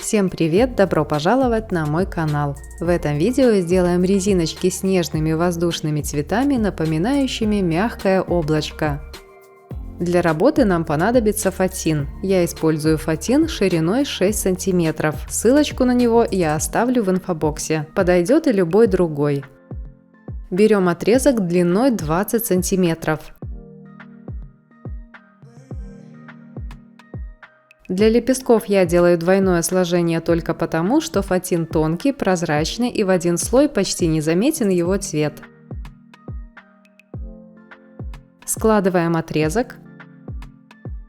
Всем привет! Добро пожаловать на мой канал! В этом видео сделаем резиночки с нежными воздушными цветами, напоминающими мягкое облачко. Для работы нам понадобится фатин. Я использую фатин шириной 6 см. Ссылочку на него я оставлю в инфобоксе. Подойдет и любой другой. Берем отрезок длиной 20 см. Для лепестков я делаю двойное сложение только потому, что фатин тонкий, прозрачный и в один слой почти не заметен его цвет. Складываем отрезок,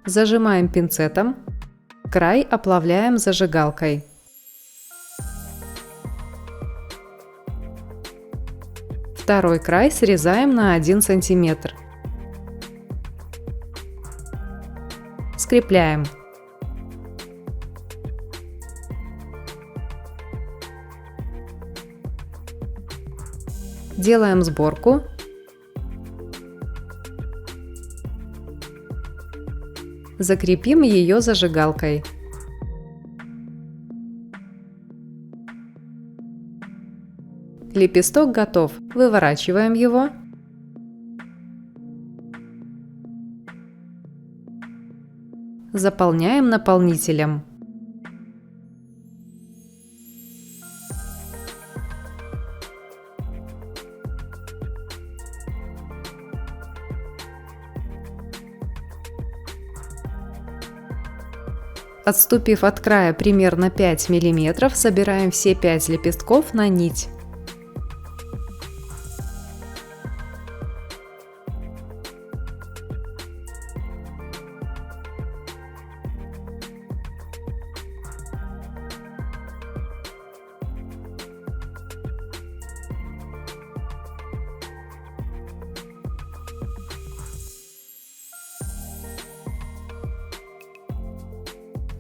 зажимаем пинцетом, край оплавляем зажигалкой. Второй край срезаем на 1 см. Скрепляем. Делаем сборку. Закрепим ее зажигалкой. Лепесток готов. Выворачиваем его. Заполняем наполнителем. Отступив от края примерно 5 мм, собираем все 5 лепестков на нить.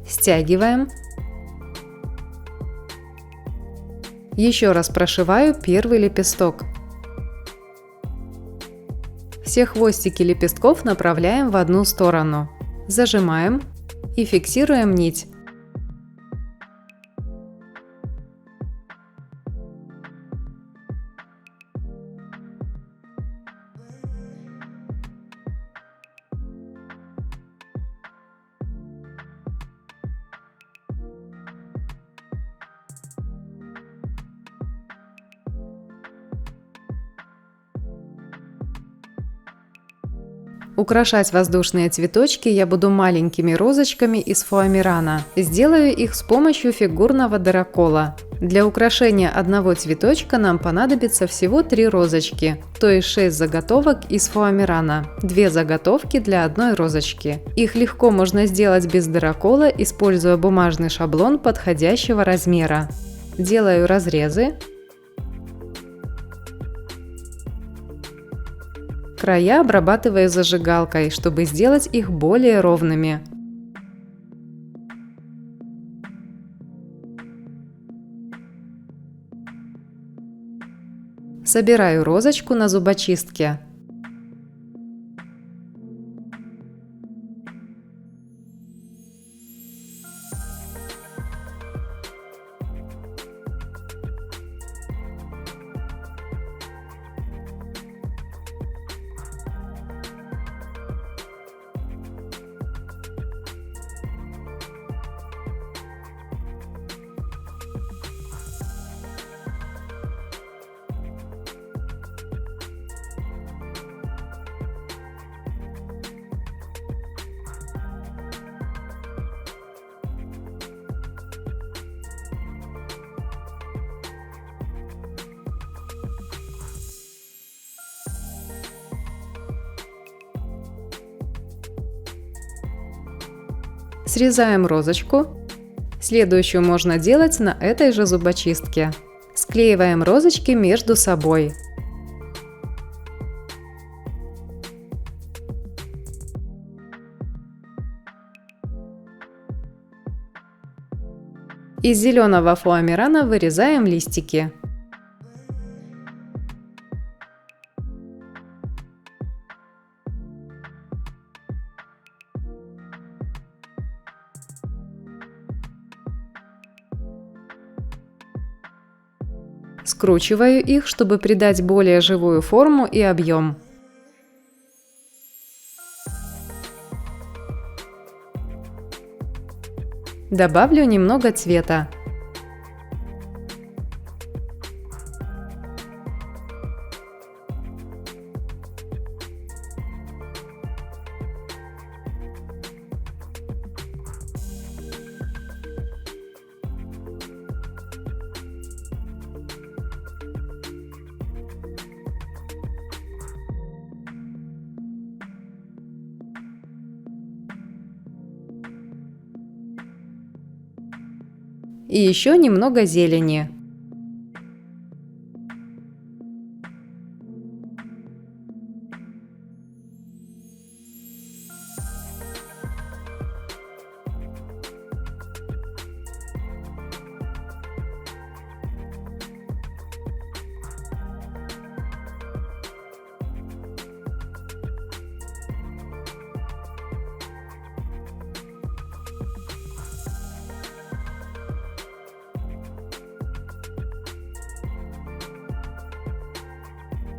Стягиваем. Еще раз прошиваю первый лепесток. Все хвостики лепестков направляем в одну сторону. Зажимаем и фиксируем нить. Украшать воздушные цветочки я буду маленькими розочками из фоамирана. Сделаю их с помощью фигурного дырокола. Для украшения одного цветочка нам понадобится всего 3 розочки, то есть 6 заготовок из фоамирана, 2 заготовки для одной розочки. Их легко можно сделать без дырокола, используя бумажный шаблон подходящего размера. Делаю разрезы. Края обрабатываю зажигалкой, чтобы сделать их более ровными. Собираю розочку на зубочистке. Срезаем розочку. Следующую можно делать на этой же зубочистке. Склеиваем розочки между собой. Из зеленого фоамирана вырезаем листики. Скручиваю их, чтобы придать более живую форму и объем. Добавлю немного цвета. И еще немного зелени.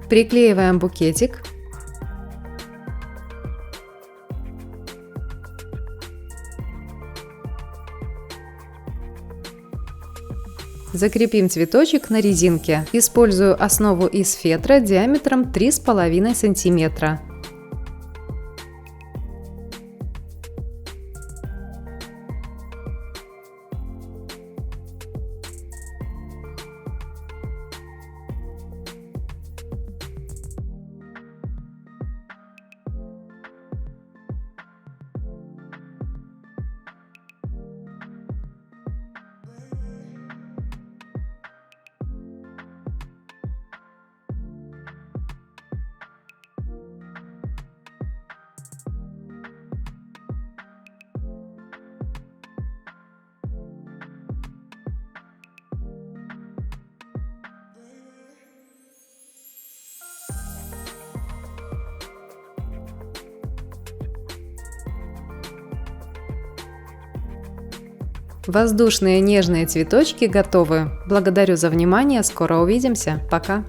Приклеиваем букетик. Закрепим цветочек на резинке. Использую основу из фетра диаметром 3,5 см. Воздушные нежные цветочки готовы. Благодарю за внимание. Скоро увидимся. Пока.